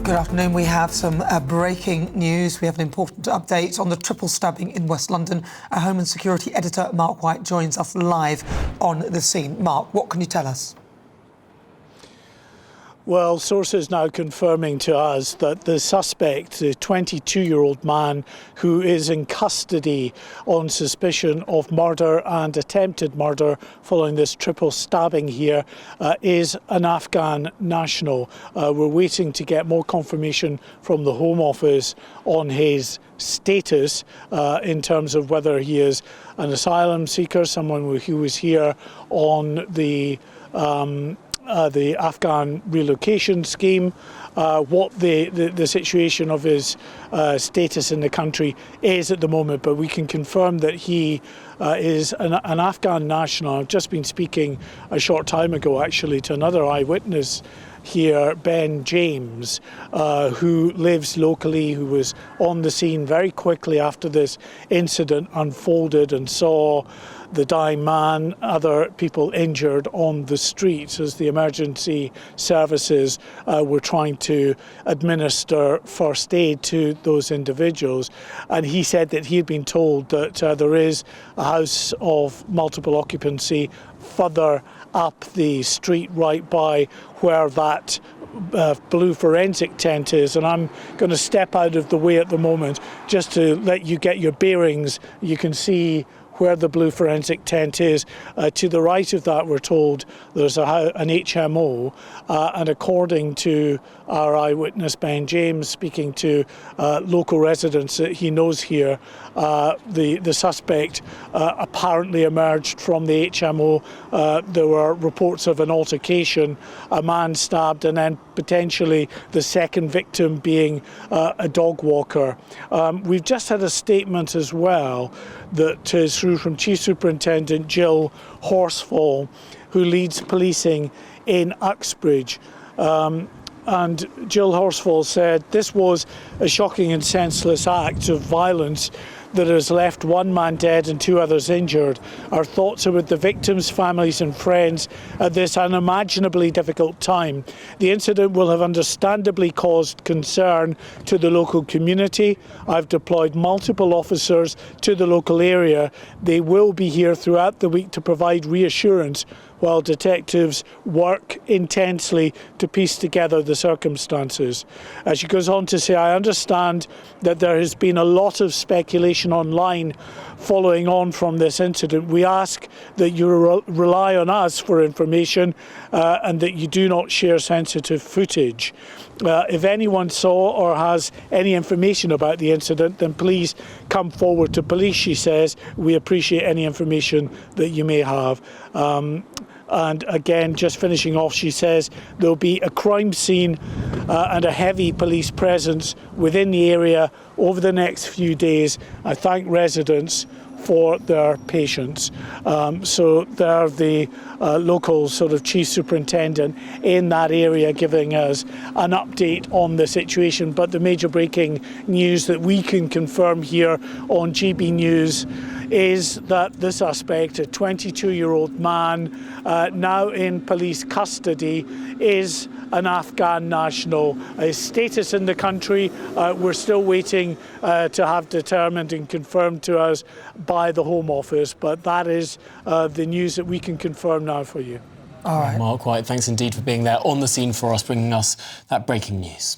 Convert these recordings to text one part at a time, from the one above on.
Good afternoon. We have some breaking news. We have an important update on the triple stabbing in West London. Our Home and Security editor, Mark White, joins us live on the scene. Mark, what can you tell us? Well, sources now confirming to us that the suspect, the 22-year-old man who is in custody on suspicion of murder and attempted murder following this triple stabbing here, is an Afghan national. We're waiting to get more confirmation from the Home Office on his status in terms of whether he is an asylum seeker, someone who was here on the Afghan relocation scheme, what the situation of his status in the country is at the moment, but we can confirm that he is an Afghan national. I've just been speaking a short time ago actually to another eyewitness here, Ben James, who lives locally, who was on the scene very quickly after this incident unfolded and saw the dying man, other people injured on the streets as the emergency services were trying to administer first aid to those individuals. And he said that he had been told that there is a house of multiple occupancy further up the street right by where that blue forensic tent is, and I'm going to step out of the way at the moment just to let you get your bearings. You can see where the blue forensic tent is. To the right of that, we're told there's an HMO, and according to our eyewitness Ben James, speaking to local residents that he knows here, the suspect apparently emerged from the HMO. There were reports of an altercation, a man stabbed, and then potentially the second victim being a dog walker. We've just had a statement as well that is through from Chief Superintendent Jill Horsfall, who leads policing in Uxbridge. And Jill Horsfall said, "This was a shocking and senseless act of violence that has left one man dead and two others injured. Our thoughts are with the victims, families and friends at this unimaginably difficult time. The incident will have understandably caused concern to the local community. I've deployed multiple officers to the local area. They will be here throughout the week to provide reassurance while detectives work intensely to piece together the circumstances." She goes on to say, "I understand that there has been a lot of speculation online following on from this incident. We ask that you rely on us for information and that you do not share sensitive footage. If anyone saw or has any information about the incident, then please come forward to police," she says. "We appreciate any information that you may have." And again, just finishing off, she says there'll be a crime scene and a heavy police presence within the area over the next few days. I thank residents for their patience. So they're the local sort of chief superintendent in that area giving us an update on the situation. But the major breaking news that we can confirm here on GB News is that the suspect, a 22-year-old man, now in police custody, is an Afghan national. His status in the country, we're still waiting to have determined and confirmed to us by the Home Office, but that is the news that we can confirm now for you. All right. Mark White, thanks indeed for being there on the scene for us, bringing us that breaking news.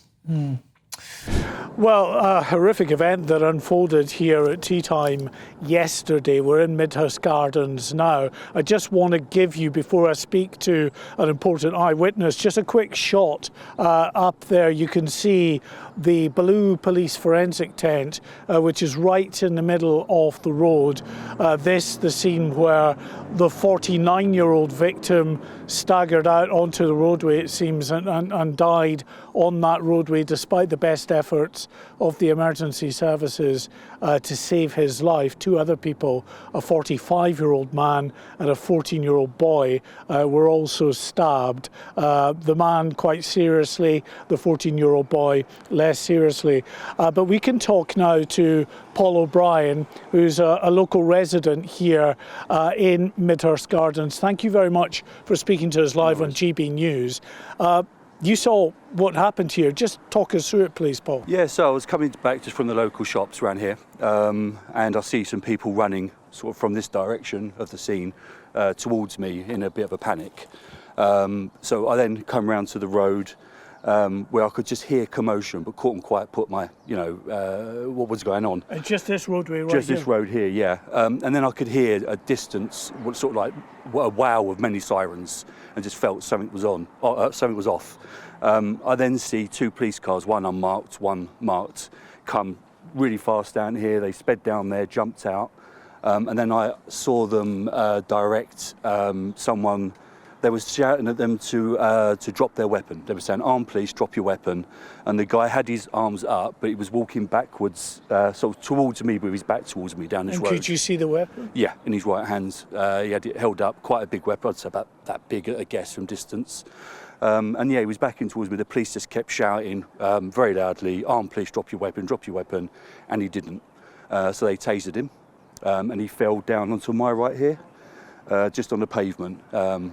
Well, a horrific event that unfolded here at tea time yesterday. We're in Midhurst Gardens now. I just want to give you, before I speak to an important eyewitness, just a quick shot up there. You can see the blue police forensic tent, which is right in the middle of the road. The scene where the 49-year-old victim staggered out onto the roadway, it seems, and died on that roadway despite the best efforts of the emergency services to save his life. Two other people, a 45-year-old man and a 14-year-old boy, were also stabbed. The man quite seriously, the 14-year-old boy less seriously. But we can talk now to Paul O'Brien, who's a local resident here in Midhurst Gardens. Thank you very much for speaking to us live on GB News. You saw what happened here. Just talk us through it, please, Paul. Yeah, so I was coming back just from the local shops around here, and I see some people running sort of from this direction of the scene towards me in a bit of a panic. So I then come round to the road where I could just hear commotion, but couldn't quite put my, what was going on. And just this roadway right Just here? this road here, yeah. And then I could hear a distance, sort of like a wow of many sirens, and just felt something was on, something was off. I then see two police cars, one unmarked, one marked, come really fast down here. They sped down there, jumped out, and then I saw them direct someone. They were shouting at them to drop their weapon. They were saying, "Armed police, drop your weapon." And the guy had his arms up, but he was walking backwards, sort of towards me, with his back towards me down this road. And could you see the weapon? Yeah, in his right hand. He had it held up, quite a big weapon. I'd say about that big, I guess, from distance. And yeah, he was backing towards me. The police just kept shouting very loudly, "Armed police, drop your weapon, drop your weapon." And he didn't. So they tasered him, and he fell down onto my right here. Just on the pavement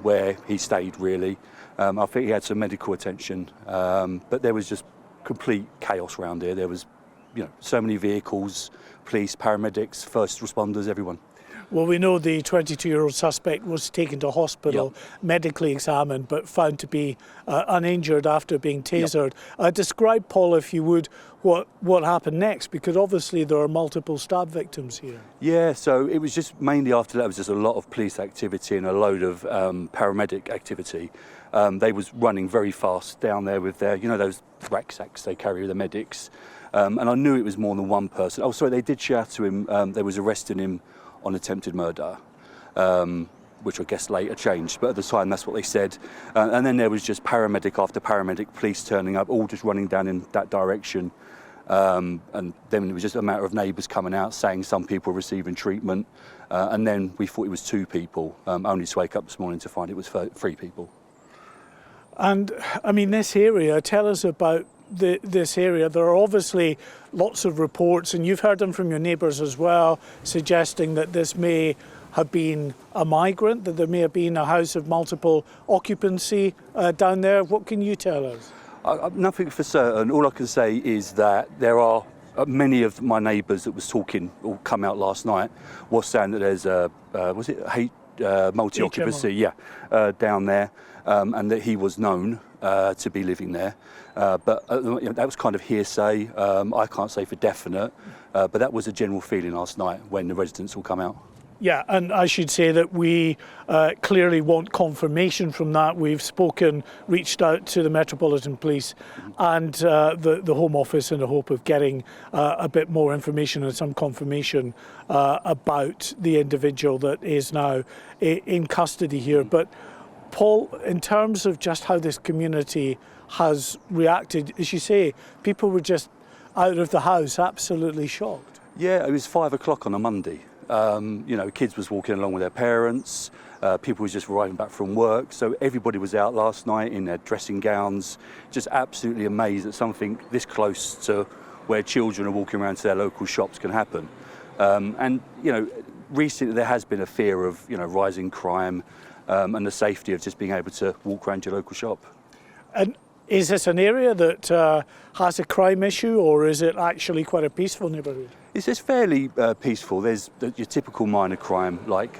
where he stayed, really. I think he had some medical attention, but there was just complete chaos around here. There was, so many vehicles, police, paramedics, first responders, everyone. Well, we know the 22-year-old suspect was taken to hospital, medically examined, but found to be uninjured after being tasered. Describe, Paul, if you would, what happened next, because obviously there are multiple stab victims here. Yeah, so it was just mainly after that, it was just a lot of police activity and a load of paramedic activity. They was running very fast down there with their, those rucksacks they carry with the medics. And I knew it was more than one person. Oh, sorry, they did shout to him. They was arresting him on attempted murder, which I guess later changed, but at the time that's what they said. And then there was just paramedic after paramedic, police turning up, all just running down in that direction. And then it was just a matter of neighbours coming out saying some people were receiving treatment. And then we thought it was 2 people, only to wake up this morning to find it was 3 people. And I mean, this area, tell us about this area. There are obviously lots of reports, and you've heard them from your neighbours as well, suggesting that this may have been a migrant, that there may have been a house of multiple occupancy down there. What can you tell us? Nothing for certain. All I can say is that there are many of my neighbours that was talking, or come out last night, was saying that there's a, multi-occupancy, down there, and that he was known to be living there. But that was kind of hearsay. I can't say for definite, but that was a general feeling last night when the residents all come out. Yeah, and I should say that we clearly want confirmation from that. We've reached out to the Metropolitan Police and the Home Office in the hope of getting a bit more information and some confirmation about the individual that is now in custody here. But Paul, in terms of just how this community has reacted, as you say, people were just out of the house, absolutely shocked. Yeah, it was 5 o'clock on a Monday. Kids was walking along with their parents, people was just arriving back from work, so everybody was out last night in their dressing gowns, just absolutely amazed that something this close to where children are walking around to their local shops can happen. Recently there has been a fear of, rising crime and the safety of just being able to walk around your local shop. And is this an area that has a crime issue, or is it actually quite a peaceful neighbourhood? It's just fairly peaceful. There's your typical minor crime, like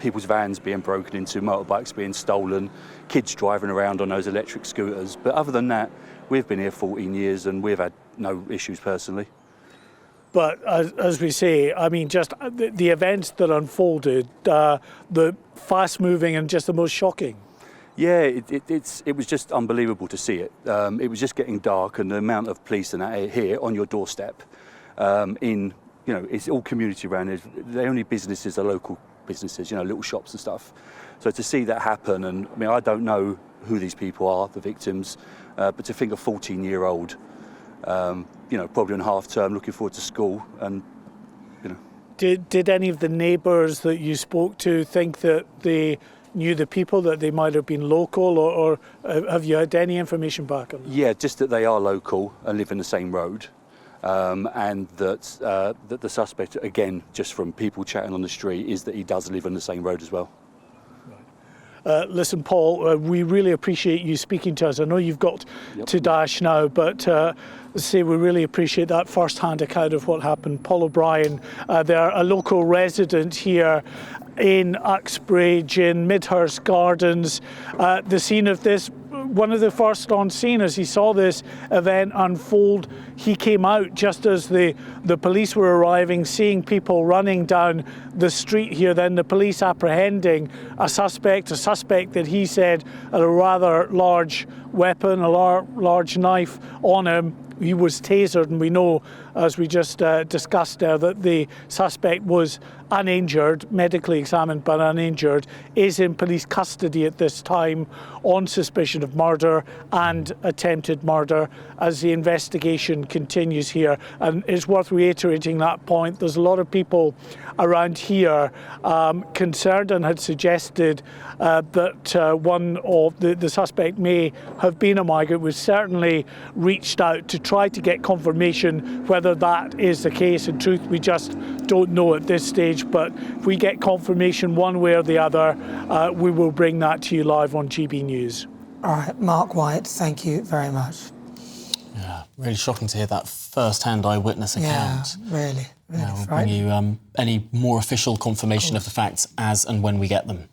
people's vans being broken into, motorbikes being stolen, kids driving around on those electric scooters. But other than that, we've been here 14 years and we've had no issues personally. But as we say, I mean, just the events that unfolded, the fast-moving and just the most shocking. Yeah, it was just unbelievable to see it. It was just getting dark, and the amount of police and that here on your doorstep. It's all community around here. The only businesses are local businesses, little shops and stuff. So to see that happen, and I mean, I don't know who these people are, the victims, but to think a 14-year-old, probably on half term, looking forward to school, and Did any of the neighbours that you spoke to think that they knew the people, that they might have been local, or have you had any information back on that? Yeah, just that they are local and live in the same road. And that the suspect, again, just from people chatting on the street, is that he does live on the same road as well. Listen, Paul, we really appreciate you speaking to us. I know you've got to dash now, but we really appreciate that first-hand account of what happened. Paul O'Brien, they're a local resident here in Uxbridge, in Midhurst Gardens. The scene of this, one of the first on scene as he saw this event unfold, he came out just as the police were arriving, seeing people running down the street here, then the police apprehending a suspect that he said had a rather large weapon, a large knife on him. He was tasered, and we know, as we just discussed there, that the suspect was uninjured, medically examined but uninjured, is in police custody at this time on suspicion of murder and attempted murder as the investigation continues here. And it's worth reiterating that point. There's a lot of people around here concerned and had suggested that one of the suspect may have been a migrant. We've certainly reached out to try to get confirmation whether that is the case. In truth, we just don't know at this stage, but if we get confirmation one way or the other, we will bring that to you live on GB News. All right, Mark White, thank you very much. Yeah, really shocking to hear that first-hand eyewitness account. Yeah, really We'll bring you any more official confirmation of the facts as and when we get them.